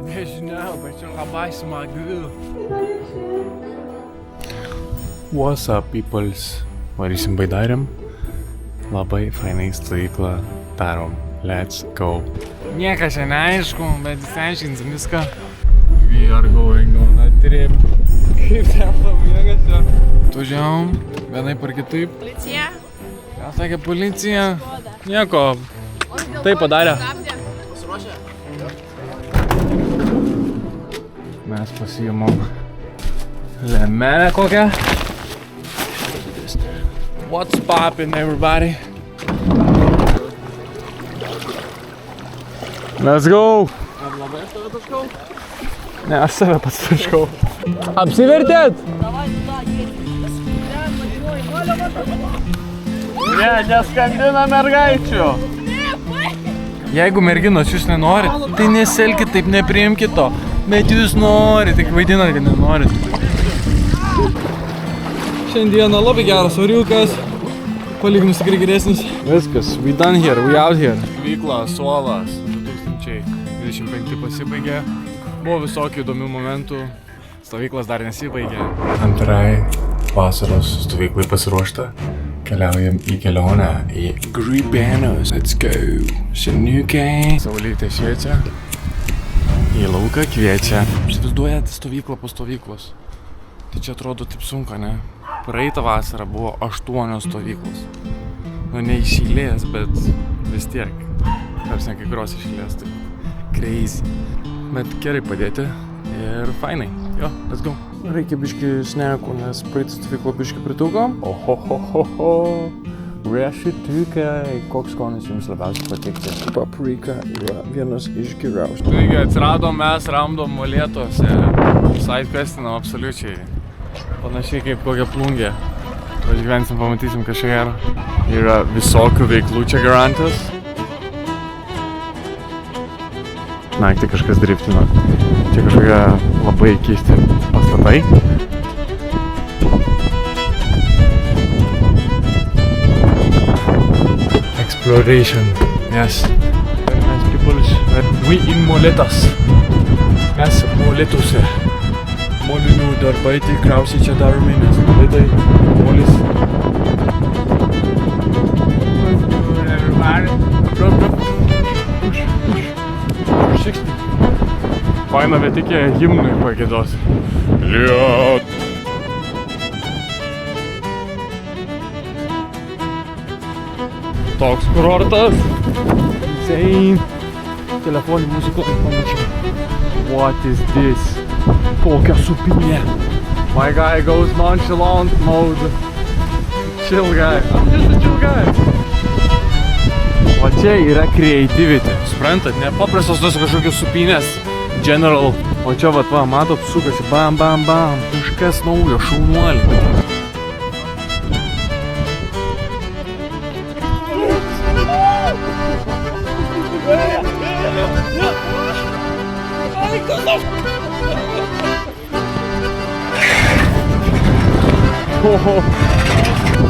Nežinau, bet čia labai smagu. What's up, peoples? Varysim Baidarėm. Labai fainai stovyklą darom. Let's go. Niekas čia neaišku, bet įsiaiškinsim viską. We are going on a trip. Kaip ten pabėgas čia? Tužiavom, vienaip ar kitaip. Policija? Ką sakė policija? Nieko. Tai padarė. Mes pasiimam lemelę kokią. What's poppin', everybody? Let's go! Ar labai aš tave taškau? Ne, aš save pats taškau. Apsivertėt? Ne, neskandina mergaičių. Jeigu merginos jūs nenorit, tai nesielkit taip, nepriimkit to. Bet jūs norit, tik vaidinat, kad nenorit. Šiandieną labai geras oriukas, palyginus tikrai geresnis. Viskas, we done here, we out here. Vykla Suolas 2025 pasibaigė. Buvo visokių įdomių momentų, stovyklas dar nesibaigė. Antrai vasaros stovyklai pasiruošta. Keliaujam į kelionę į Grybanos. Let's go. Šeniukai. Saulytė šviečia. Į lauką kviečia. Įsivaizduojat stovyklą po stovyklos. Tai čia atrodo taip sunku, ne? Praeitą vasarą buvo 8 stovyklos. Nu, ne iš eilės, bet vis tiek. Tarsi ne kai kurios iš eilės, tai crazy. Bet gerai padėti ir fainai. Jo, let's go. Reikia biškį snekų, nes praeitą stovyklą biškį pritūko. Ohohohoho. Riešutukai. Koks skonis jums labiausiai patikti? Paprika yra vienas iš geriausių. Taigi atsiradom mes Ramdo molėtuose. Sidequestinam absoliučiai. Panašiai kaip kokia plungė. Važiuosim, pamatysim kažką gero. Yra visokių veiklų čia garantas. Naktį kažkas driftino. Čia kažkokie labai keisti pastatai. Exploration. Yes. Very nice people. We in Molėtas. Mes Molėtuose. Molinių darbai tikriausiai čia daromi, nes molėtai, molis. Faina vietikė himnui pagėdos. Liet. Toks kurortas. Insane. Telefonį muzikos panašiai. What is this? Kokia supinė. My guy goes nonchalant mode. Chill guy. I'm just a chill guy. O čia yra creativity. Suprantat, nepaprastos tos kažkokios supinės. General. O čia vat, va, matot, sukasi. Bam, bam, bam. Kažkas naujo, šaunuolį.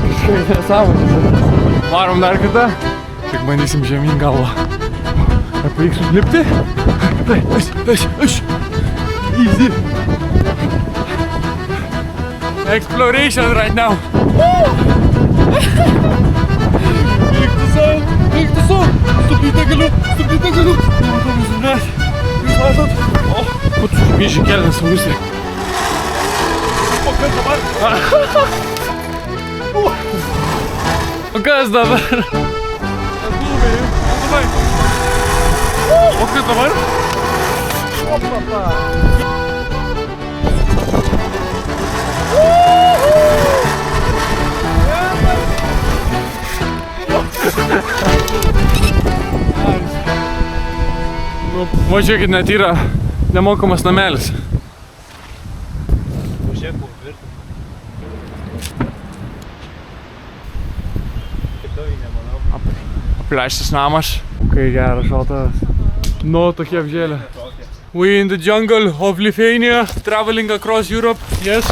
Kažkai nesąmonės. Varom dar kartą. Tik bandysim žemyn galvą. Ar pavyks užlipti? Tai, aš. Easy. Exploration right now. Eik tu sau. Stupdyt negaliu. Nematau vizuliuos. Jūs matot? O, pats užmyši kelnes saugus. O kas dabar? O kas dabar? O kas dabar? Opapa! Va žiūrėkit, net yra nemokamas namelis. Apleistas namas. Kai geras šaltas. Nu, tokie apžėlė. We in the jungle of Lithuania, traveling across Europe. Yes,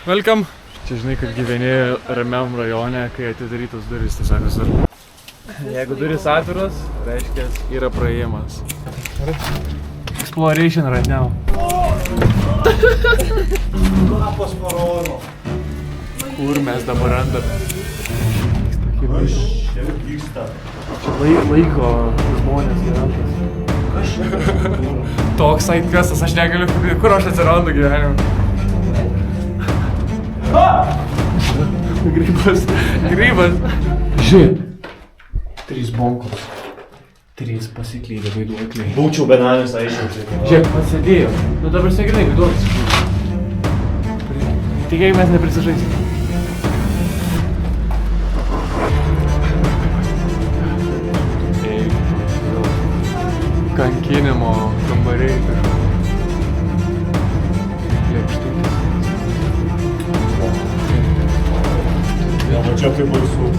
welcome. Čia žinai, kad gyveni ramiam rajone, kai atidarytos durys tiesiog visur. Jeigu durys atviros, reiškia yra praėjimas. Exploration right now. Kur mes dabar randame? Čia laiko žmonės gyventas. Toks saitkastas, aš negaliu, kur aš atsirandu gyvenime. Grybas. Žiūrėk. 3 bonkos. 3 pasiklydė vaiduokliai. Būčiau benamis, aiškiau. Žiūrėk, pasėdėjo. Nu dabar segrinai vaiduoklis. Tikėk, mes neprisižaisim. Kankinimo kambariai lėkštutės. Ja, va čia tai baisu.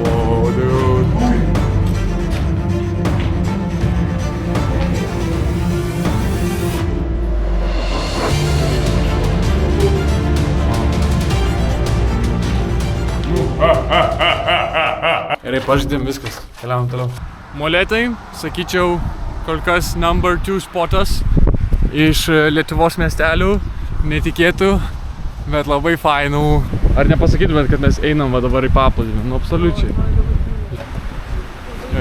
Wow, dude. Gerai, pažaidėm viskas. Keliavom toliau. Molėtai, sakyčiau, kol kas number 2 spotas iš Lietuvos miestelių, netikėtų, bet labai fainų. Ar nepasakytumėt, kad mes einam va dabar į paplūdimį? Nu, absoliučiai.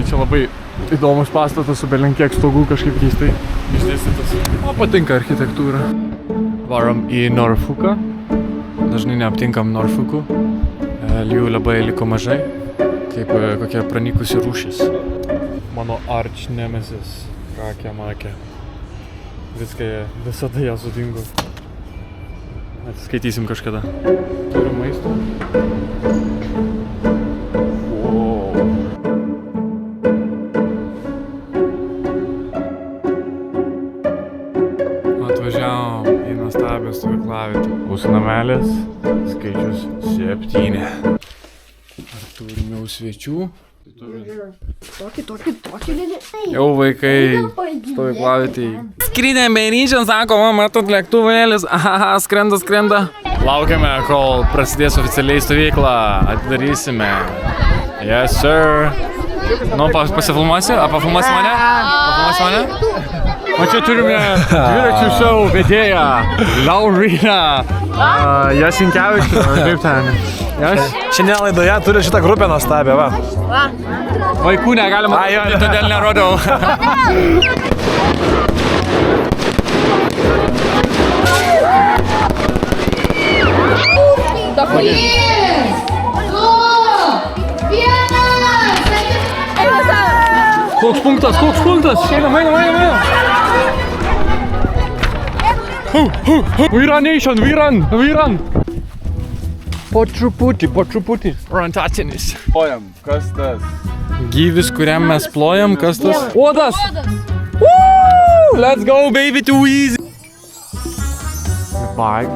Čia labai įdomus pastatas su belenkiek stogų kažkaip keistai išdėstytas. Man patinka architektūra. Varom į Norfolką. Dažnai neaptinkam Norfolkų. Jų labai liko mažai, kaip kokie pranykusi rūšis. Mano arch nemesis, kakė makė. Visada ją sudingu. Atsiskaitysim kažkada. Turim maisto. Wow. Atvažiavom į nuostabią stovyklavietę. Mūsų namelis, skaičius 7. Ar turime jau svečių? Tokį lėlį. Jau vaikai stovyklavietėj. Skrinė Beryčian, sako, matot lėktuvėlis, aha, skrenda. Laukiame, kol prasidės oficialiai stovyklą, atidarysime. Yes, sir. Nu, pasifilmuosiu? Pafilmuosi mane? O čia turime dviračių šou vedėją, Lauriną Jasinkevičių, kaip ten. Šiandien laidoje turiu šitą grupę nuostabią, va. Vaikų negalima, todėl nerodau. Koks punktas? Einam. We run nation, we run. Po truputį. Orientacinis. Plojam, kas tas? Gyvis, kuriam mes plojam, kas tas? Uodas! Woo! Let's go, baby, too easy! Bike.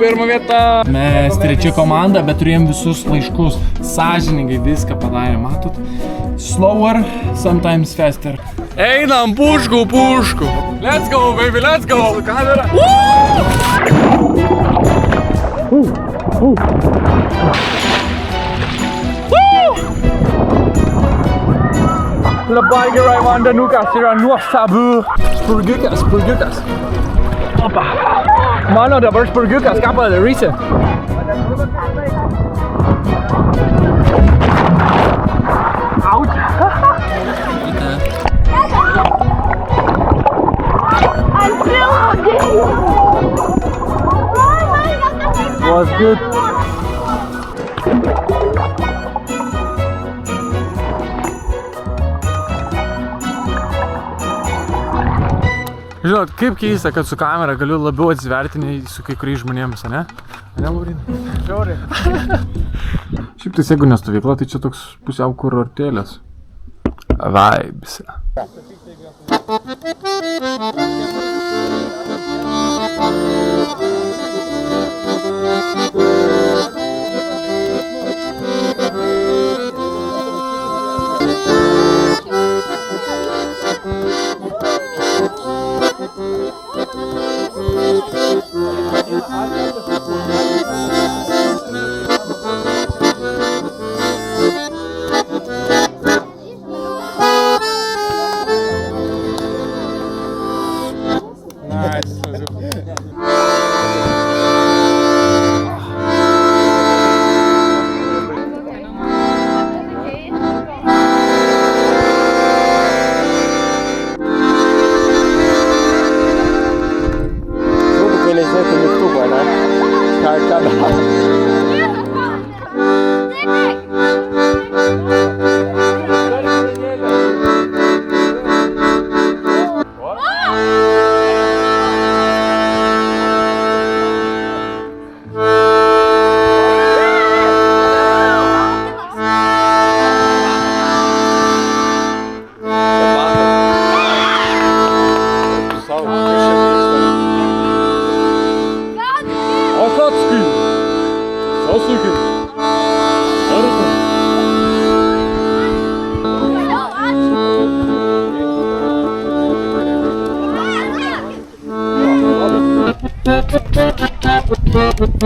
Pirma vieta. Mes 3 komanda, bet turėjom visus laiškus. Sąžiningai viską padarėm, matot? Slower, sometimes faster. Einam, pušku. Let's go, baby, let's go! Kamera. Labai gerai vandenukas yra nuostabu. Spurgiukas. Opa. Mano dabar spurgiukas, ką padarysi? Ouch. Was good. Žinot, kaip keista, kad su kamera galiu labiau atsiverti nei su kai kuriais žmonėmis, ne? Ne, Laurina? Žiauriai. Šiaip tai jeigu nestovykla, tai čia toks pusiau kurortėlės. Vibes. Vincė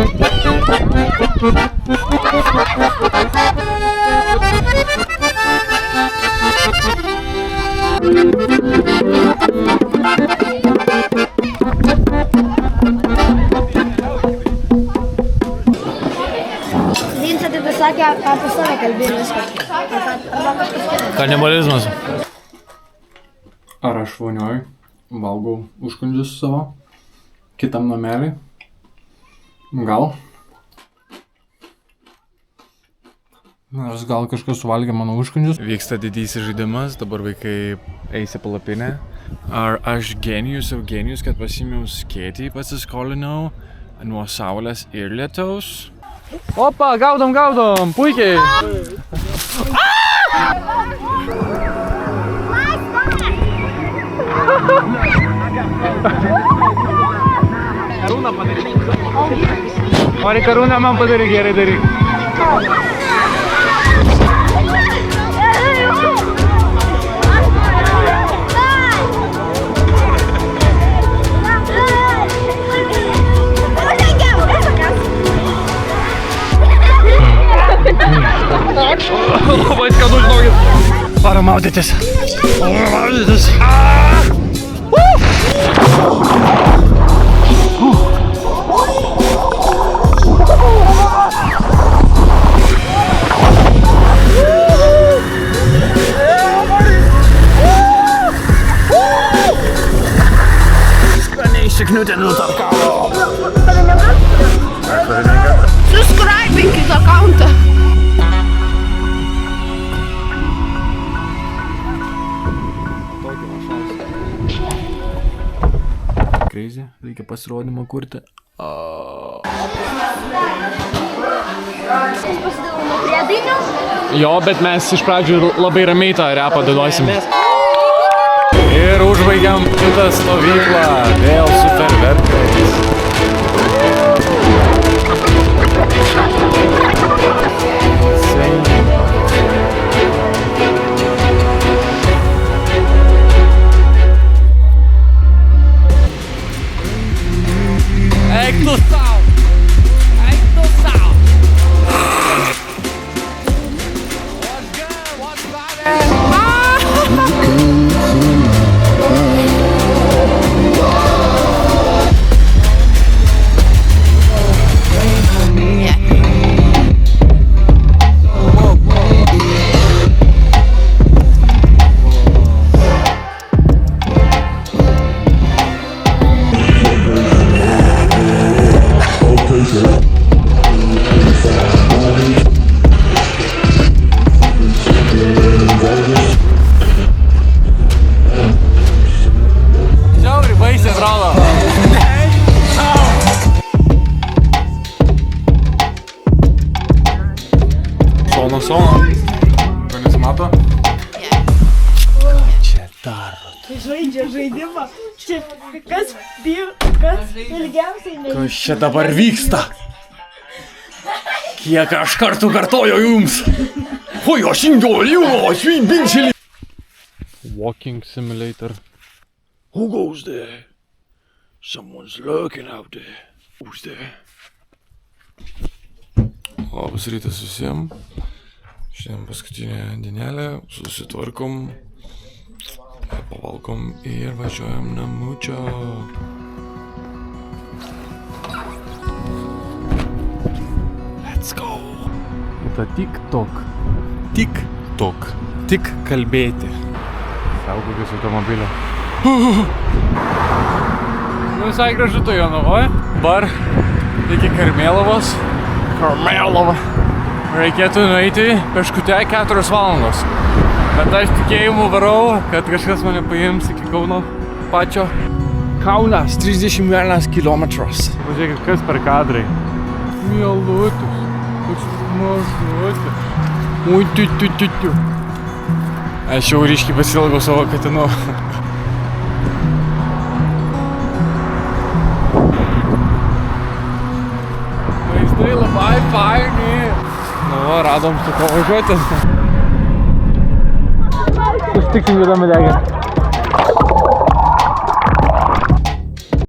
taip pasakė, apie save kalbėjo viską. Arba kažkas kitas. Kanibalizmas. Ar aš vonioju, valgau užkandžius savo, kitam namelį? Gal. Nors gal kažkas suvalgė mano užkandžius. Vyksta didysis žaidimas, dabar vaikai eis į palapinę. Ar aš genijus, kad pasimiau skėtį, pasiskolinau nuo saulės ir lietaus? Opa, gaudom, puikiai! Karūną padaryk. Nori karūną man padaryk, gerai daryk. Labai skanu, žinokit. Varom maudytis. Skaniai išsikniutinu tarp kalo. Subscribinkit akauntą. Crazy, reikia pasirodymą kurti. Jo, bet mes iš pradžių labai ramiai tą repą dainuosim. Ir užbaigiam kitą stovyklą, vėl su ferverkais. Sono. Ko nesimato? Čia darot. Žaidžia žaidimą. Čia kas ilgiausiai neįvyko. Kas čia dabar vyksta? Kiek aš kartų kartoju jums? Oi, aš ingoliu, aš vien binčelį. Walking simulator. Who goes there? Someone's lurking out there. Who's there? Labas rytas visiems. Šiandien paskutinė dienelė, susitvarkom, pavalkom ir važiuojam namučio. Let's go! Tai TikTok. TikTok. Tik kalbėti. Saugokis automobilio. Nu visai gražu to Jonavoje. Bar iki Karmėlavos. Reikėtų nueiti peškute 4 valandos. Bet aš tikėjimu varau, kad kažkas mane paims iki Kauno pačio. Kaunas, 31 kilometras. Pažiūrėkit, kas per kadrai. Mielutis, toks mažutis. Ui, tu. Aš jau ryškiai pasilgau savo katinu. Vaizdai labai faini. Nu, radom su ko važiuoti. Sustiksim judami degę.